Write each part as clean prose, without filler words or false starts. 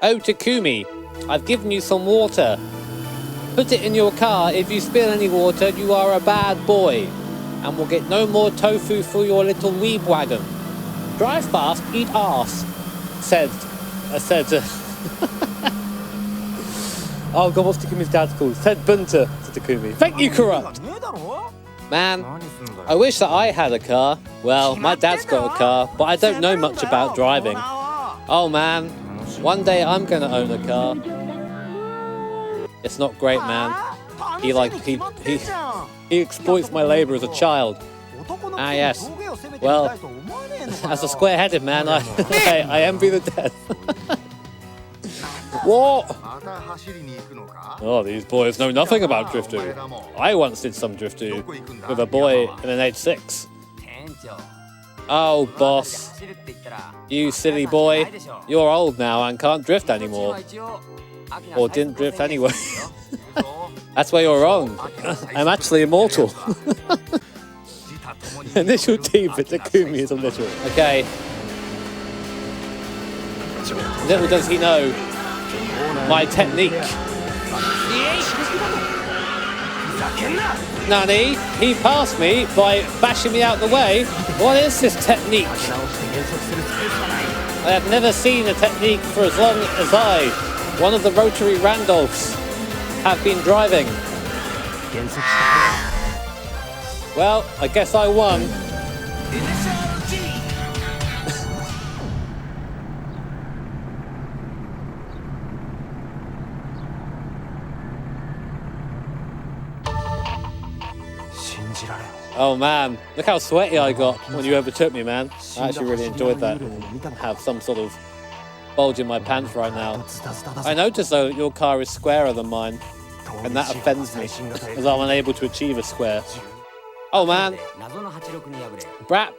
Oh, Takumi, I've given you some water. Put it in your car. If you spill any water, you are a bad boy. And we'll get no more tofu for your little weeb wagon. Drive fast, eat ass. Said. Oh god, what's Takumi's dad's called? Said Bunta to Takumi. Thank you, Corrupt. Man, I wish that I had a car. Well, my dad's got a car, but I don't know much about driving. Oh man, one day I'm gonna own a car. It's not great, man. He exploits my labor as a child. Ah yes. Well, as a square-headed man, I envy the death. What? Oh, these boys know nothing about drifting. I once did some drifting with a boy in an age 6. Oh, boss. You silly boy. You're old now and can't drift anymore. Or didn't drift anyway. That's where you're wrong. I'm actually immortal. Initial T, but Takumi is illiterate. Okay. Little does he know my technique. Nani, he passed me by bashing me out the way. What is this technique? I have never seen a technique for as long as one of the rotary Randolphs, have been driving. Well, I guess I won. Oh man, look how sweaty I got when you overtook me, man. I actually really enjoyed that. I have some sort of bulge in my pants right now. I noticed though that your car is squarer than mine, and that offends me, as I'm unable to achieve a square. Oh man. Brat.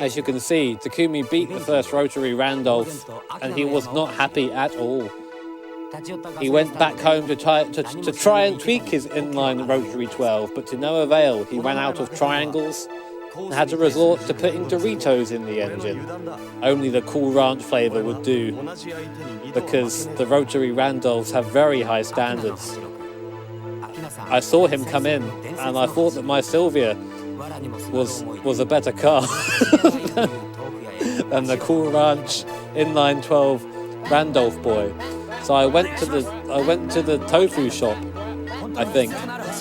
As you can see, Takumi beat the first rotary Randolph, and he was not happy at all. He went back home to try and tweak his inline rotary 12, but to no avail. He ran out of triangles and had to resort to putting Doritos in the engine. Only the Cool Ranch flavour would do, because the rotary Randolphs have very high standards. I saw him come in, and I thought that my Sylvia was a better car than the Cool Ranch inline 12 Randolph boy. So I went to the tofu shop, I think,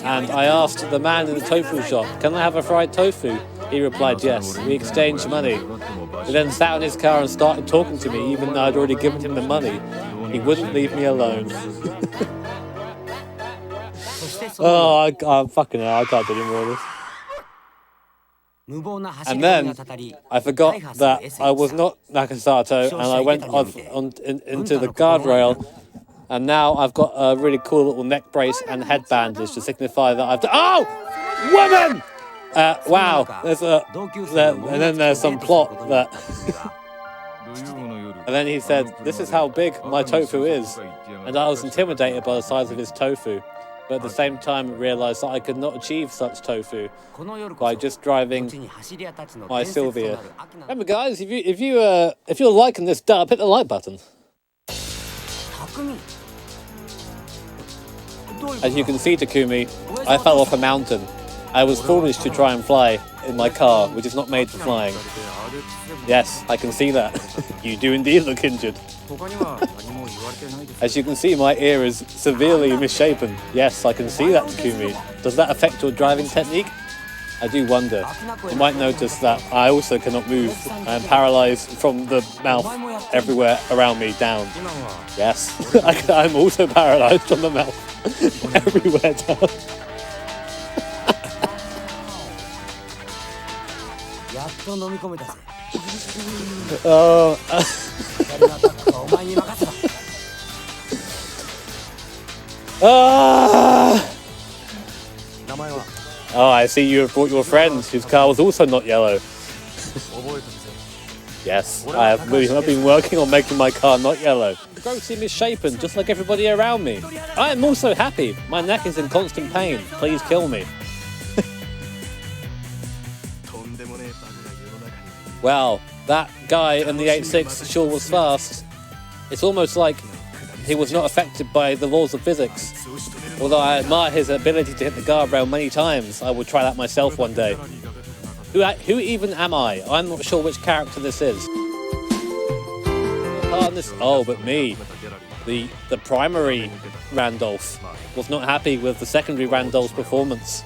and I asked the man in the tofu shop, "Can I have a fried tofu?" He replied yes. We exchanged money. He then sat in his car and started talking to me, even though I'd already given him the money. He wouldn't leave me alone. Oh, I'm fucking hell, I can't do any more of this. And then I forgot that I was not Nakasato, and I went into the guardrail, and now I've got a really cool little neck brace and head bandage to signify that I've done. Oh, woman! Wow, and then there's some plot that. And then he said, "This is how big my tofu is," and I was intimidated by the size of his tofu. But at the same time realised that I could not achieve such tofu by just driving my Sylvia. Remember, guys, if you're liking this dub, hit the like button. As you can see, Takumi, I fell off a mountain. I was foolish to try and fly in my car, which is not made for flying. Yes, I can see that. You do indeed look injured. As you can see, my ear is severely misshapen. Yes, I can see that, Takumi. Does that affect your driving technique? I do wonder. You might notice that I also cannot move. I am paralysed from the mouth everywhere around me down. Yes, I'm also paralysed from the mouth everywhere down. Oh. Oh, I see you have brought your friend, whose car was also not yellow. Yes, I have been working on making my car not yellow. Grossly misshapen, just like everybody around me. I am also happy. My neck is in constant pain. Please kill me. Well, That guy in the 8.6 sure was fast. It's almost like he was not affected by the laws of physics. Although I admire his ability to hit the guardrail many times, I will try that myself one day. Who even am I? I'm not sure which character this is. Oh, but me. The primary Randolph was not happy with the secondary Randolph's performance.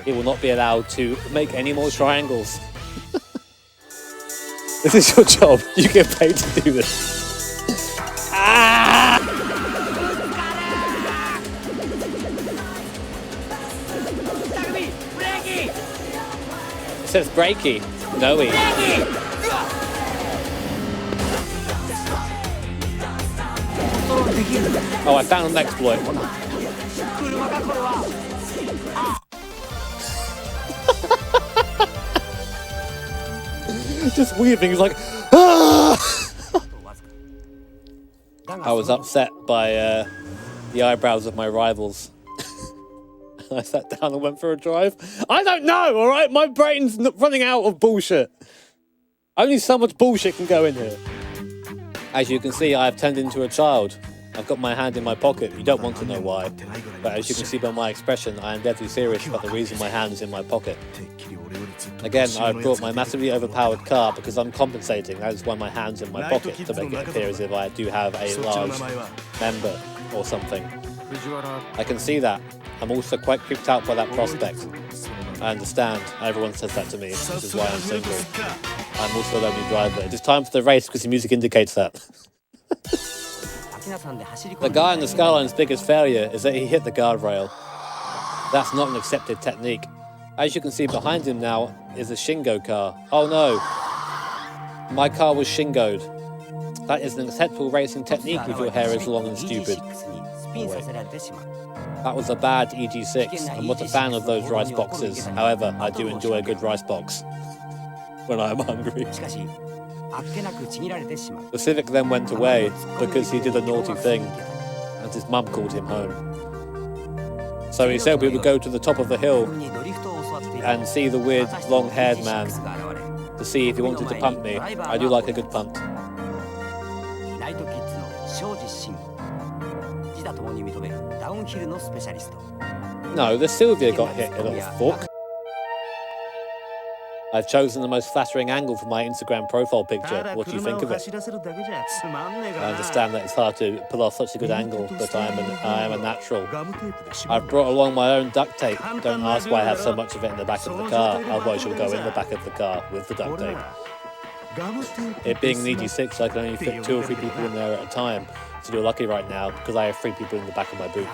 He will not be allowed to make any more triangles. This is your job. You get paid to do this. Ah! It says breaky. No-y. Oh, I found an exploit. Just weaving, he's like, ah! I was upset by the eyebrows of my rivals. I sat down and went for a drive. I don't know, all right? My brain's running out of bullshit. Only so much bullshit can go in here. As you can see, I've turned into a child. I've got my hand in my pocket. You don't want to know why. But as you can see by my expression, I am deadly serious about the reason my hand is in my pocket. Again, I've brought my massively overpowered car because I'm compensating. That is why my hand's in my pocket, to make it appear as if I do have a large member or something. I can see that. I'm also quite creeped out by that prospect. I understand. Everyone says that to me. This is why I'm single. I'm also a lonely driver. It is time for the race because the music indicates that. The guy on the Skyline's biggest failure is that he hit the guardrail. That's not an accepted technique. As you can see behind him now is a Shingo car. Oh no! My car was Shingoed. That is an acceptable racing technique if your hair is long and stupid. Oh, wait. That was a bad EG6. I'm not a fan of those rice boxes. However, I do enjoy a good rice box when I'm hungry. The Civic then went away because he did a naughty thing and his mum called him home. So he said we would go to the top of the hill and see the weird long-haired man to see if he wanted to pump me. I do like a good punt. No, the Sylvia got hit, a little fuck. I've chosen the most flattering angle for my Instagram profile picture. What do you think of it? I understand that it's hard to pull off such a good angle, but I am a natural. I've brought along my own duct tape. Don't ask why I have so much of it in the back of the car, otherwise you'll go in the back of the car with the duct tape. It being an EG6, I can only fit 2 or 3 people in there at a time. So you're lucky right now because I have 3 people in the back of my boot.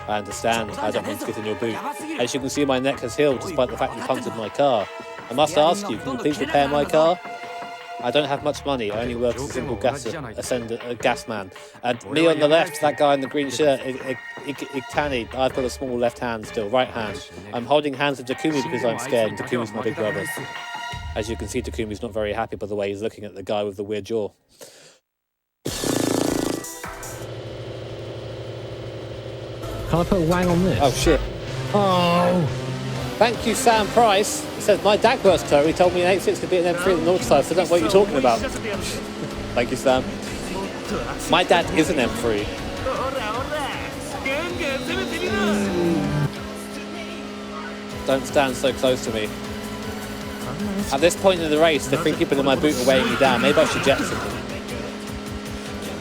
I understand, I don't want to get in your boot. As you can see, my neck has healed despite the fact you punted my car. I must ask you, can you please repair my car? I don't have much money, I only work as a simple gas man. And me on the left, that guy in the green shirt, Iktani, I've got a small left hand still, right hand. I'm holding hands with Takumi because I'm scared, and Takumi's my big brother. As you can see, Takumi's not very happy by the way he's looking at the guy with the weird jaw. Can I put a wang on this? Oh shit. Oh! Thank you, Sam Price. He says, my dad works tow. He told me an 8.6 could be an M3 at the north side, so I don't know what you're talking about. Thank you, Sam. My dad is an M3. Don't stand so close to me. At this point in the race, the 3 people in my boot are weighing me down. Maybe I should jettison them.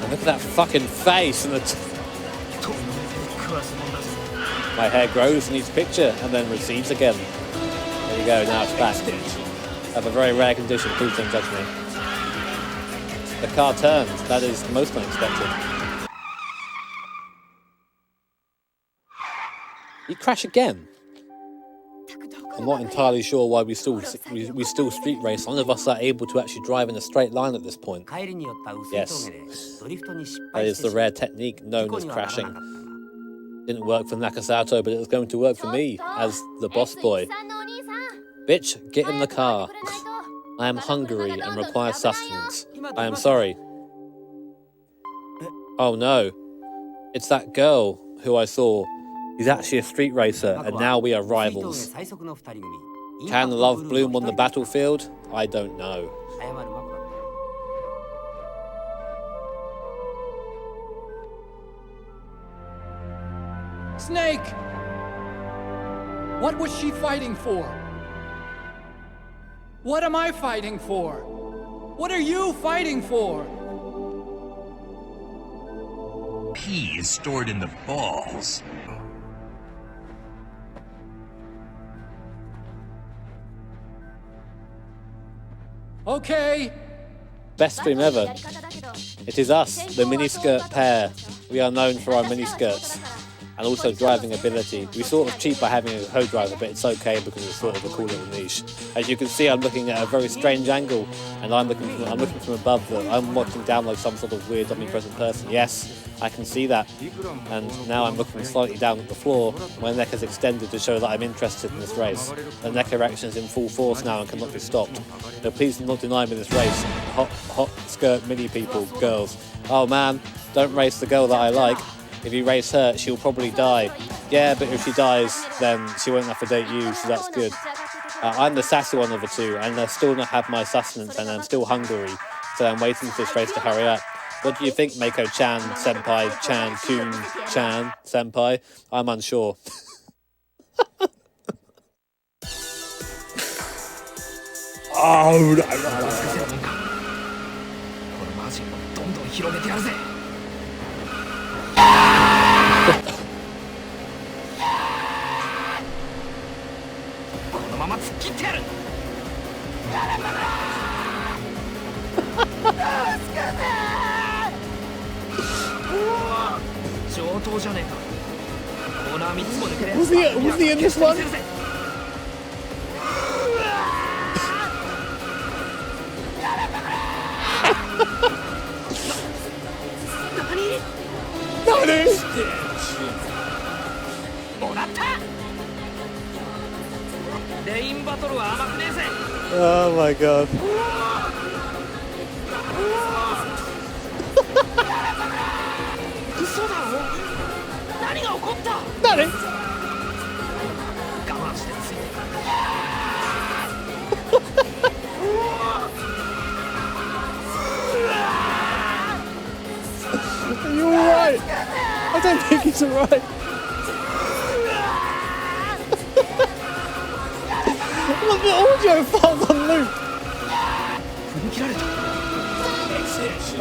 And look at that fucking face and the... My hair grows in each picture and then recedes again. There you go, now it's back. I have a very rare condition, please don't judge me. The car turned, that is most unexpected. You crash again? I'm not entirely sure why we still street race. None of us are able to actually drive in a straight line at this point. Yes, that is the rare technique known as crashing. Didn't work for Nakasato, but it was going to work for me as the boss boy. Bitch, get in the car. I am hungry and require sustenance. I am sorry. Oh no, it's that girl who I saw. He's actually a street racer, and now we are rivals. Can love bloom on the battlefield? I don't know. Snake! What was she fighting for? What am I fighting for? What are you fighting for? Pee is stored in the balls. Okay. Best stream ever. It is us, the miniskirt pair. We are known for our miniskirts and also driving ability. We sort of cheat by having a co-driver, but it's okay because it's sort of a cool little niche. As you can see, I'm looking at a very strange angle, and I'm looking from above. I'm watching down like some sort of weird omnipresent person. Yes, I can see that. And now I'm looking slightly down at the floor. My neck is extended to show that I'm interested in this race. The neck erection is in full force now and cannot be stopped. So please do not deny me this race. Hot skirt mini people, girls. Oh man, don't race the girl that I like. If you race her, she'll probably die. Yeah, but if she dies, then she won't have to date you, so that's good. I'm the sassy one of the two, and I still not have my sustenance, and I'm still hungry, so I'm waiting for this race to hurry up. What do you think, Mako-chan, senpai, chan, kun, chan, senpai? I'm unsure. Oh, no. Was he in this one? Oh my god. Are you alright? I don't think he's alright. Look, the audio file's on loop.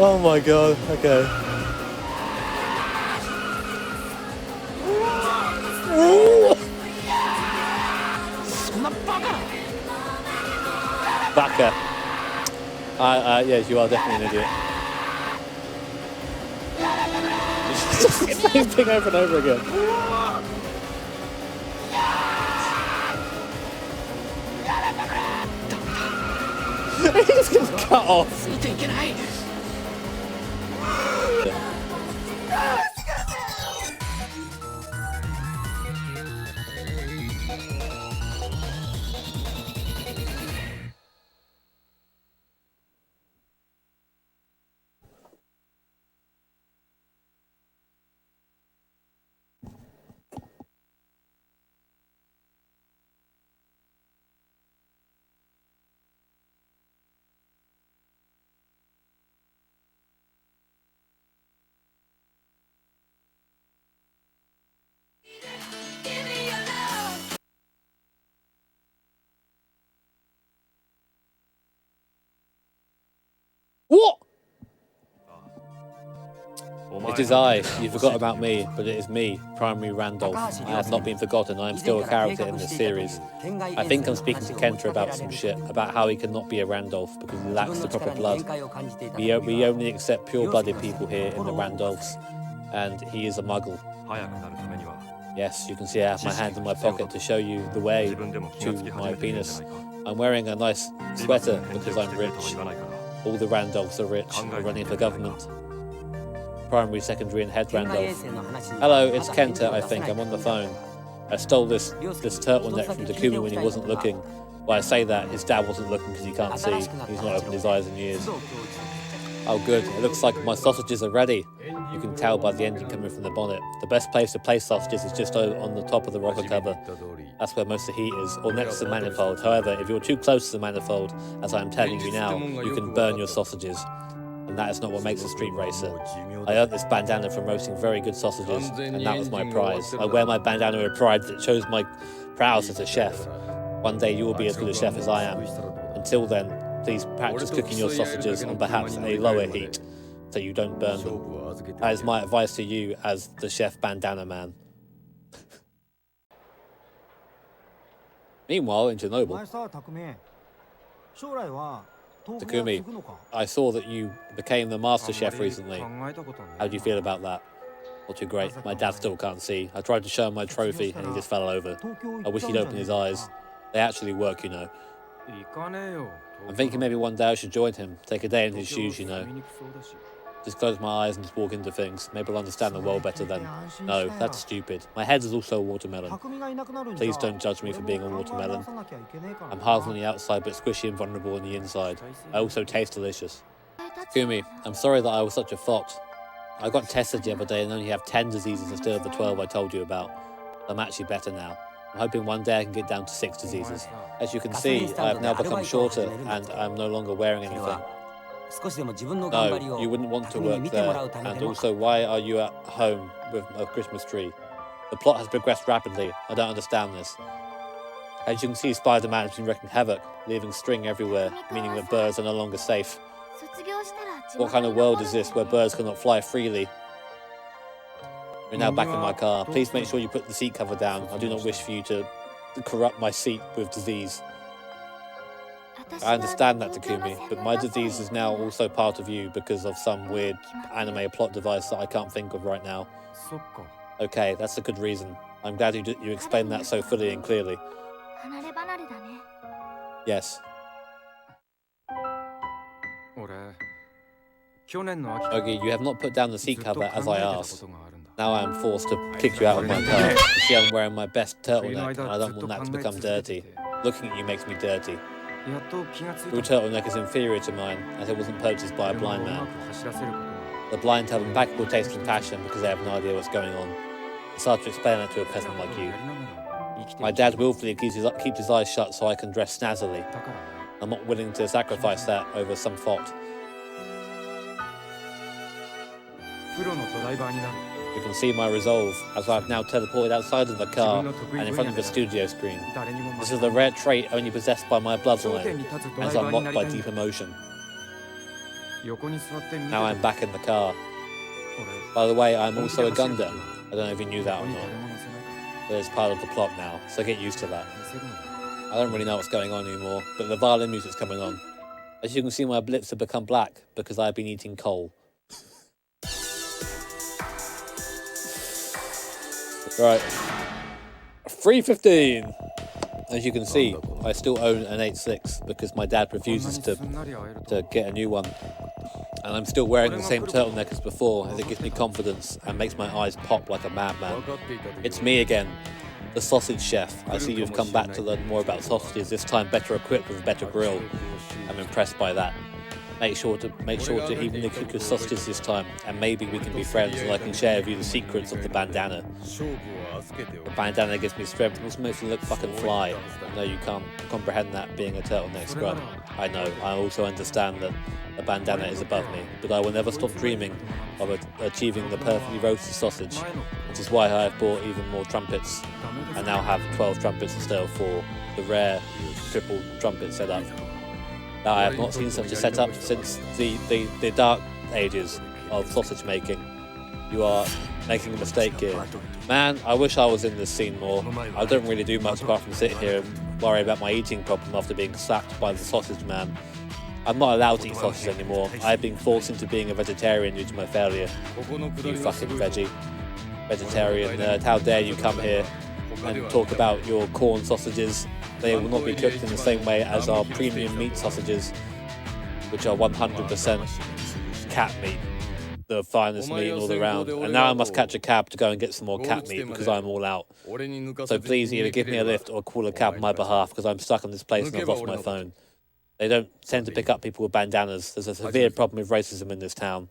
Oh my god, okay. Baka. Yes, you are definitely an idiot. It's just the same thing over and over again. He's just cut off. What? It is I. You forgot about me, but it is me, Primary Randolph. I have not been forgotten. I am still a character in this series. I think I'm speaking to Kenta about some shit, about how he cannot be a Randolph because he lacks the proper blood. We only accept pure-blooded people here in the Randolphs, and he is a muggle. Yes, you can see I have my hand in my pocket to show you the way to my penis. I'm wearing a nice sweater because I'm rich. All the Randolphs are rich. We're running for government. Primary, secondary, and head Randolph. Hello, it's Kenta, I think. I'm on the phone. I stole this turtleneck from Takumi when he wasn't looking. Well, I say that, his dad wasn't looking because he can't see. He's not opened his eyes in years. Oh good, it looks like my sausages are ready. You can tell by the engine coming from the bonnet. The best place to place sausages is just on the top of the rocker cover. That's where most of the heat is, or next to the manifold. However, if you're too close to the manifold, as I'm telling you now, you can burn your sausages. And that is not what makes a street racer. I earned this bandana from roasting very good sausages, and that was my prize. I wear my bandana with pride that shows my prowess as a chef. One day you will be as good a chef as I am. Until then, please practice cooking your sausages on perhaps a lower heat, so you don't burn them. That is my advice to you as the chef bandana man. Meanwhile, in Chernobyl, Takumi, I saw that you became the master chef recently. How do you feel about that? Not too great. My dad still can't see. I tried to show him my trophy and he just fell over. I wish he'd open his eyes. They actually work, you know. I'm thinking maybe one day I should join him. Take a day in his shoes, you know. Just close my eyes and just walk into things. Maybe I'll understand the world better then. No, that's stupid. My head is also a watermelon. Please don't judge me for being a watermelon. I'm hard on the outside but squishy and vulnerable on the inside. I also taste delicious. Takumi, I'm sorry that I was such a fox. I got tested the other day and only have 10 diseases instead of the 12 I told you about. I'm actually better now. I'm hoping one day I can get down to 6 diseases. As you can see, I have now become shorter and I'm no longer wearing anything. No, you wouldn't want to work there. And also, why are you at home with a Christmas tree? The plot has progressed rapidly. I don't understand this. As you can see, Spider-Man has been wreaking havoc, leaving string everywhere, meaning that birds are no longer safe. What kind of world is this where birds cannot fly freely? We're now back in my car. Please make sure you put the seat cover down. I do not wish for you to corrupt my seat with disease. I understand that, Takumi, but my disease is now also part of you because of some weird anime plot device that I can't think of right now. Okay, that's a good reason. I'm glad you explained that so fully and clearly. Yes. Ogi, you have not put down the seat cover as I asked. Now I am forced to kick you out of my car. You see, I'm wearing my best turtleneck and I don't want that to become dirty. Looking at you makes me dirty. Your turtleneck is inferior to mine, as it wasn't purchased by a blind man. The blind have impeccable taste and passion because they have no idea what's going on. It's hard to explain that to a peasant like you. My dad willfully keeps his eyes shut so I can dress snazzily. I'm not willing to sacrifice that over some fault. You can see my resolve, as I've now teleported outside of the car and in front of the studio screen. This is a rare trait only possessed by my bloodline, and is unlocked by deep emotion. Now I'm back in the car. By the way, I'm also a Gundam. I don't know if you knew that or not. But it's part of the plot now, so get used to that. I don't really know what's going on anymore, but the violin music's coming on. As you can see, my lips have become black because I've been eating coal. Right, 3:15. As you can see, I still own an 8.6 because my dad refuses to get a new one. And I'm still wearing the same turtleneck as before, as it gives me confidence and makes my eyes pop like a madman. It's me again, the sausage chef. I see you've come back to learn more about sausages, this time better equipped with a better grill. I'm impressed by that. Make sure to evenly cook your sausages this time, and maybe we can be friends and I can share with you the secrets of the bandana. The bandana gives me strength and also makes me look fucking fly. I know you can't comprehend that being a turtleneck scrub. I know, I also understand that the bandana is above me, but I will never stop dreaming of achieving the perfectly roasted sausage, which is why I have bought even more trumpets. I now have 12 trumpets instead of 4, the rare triple trumpet setup. Now, I have not seen such a setup since the dark ages of sausage making. You are making a mistake here. Man, I wish I was in this scene more. I don't really do much apart from sit here and worry about my eating problem after being slapped by the sausage man. I'm not allowed to eat sausage anymore. I have been forced into being a vegetarian due to my failure. You fucking veggie. Vegetarian nerd, how dare you come here and talk about your corn sausages. They will not be cooked in the same way as our premium meat sausages, which are 100% cat meat, the finest meat all around. And now I must catch a cab to go and get some more cat meat because I'm all out. So please either give me a lift or call a cab on my behalf because I'm stuck in this place and I've lost my phone. They don't tend to pick up people with bandanas. There's a severe problem with racism in this town.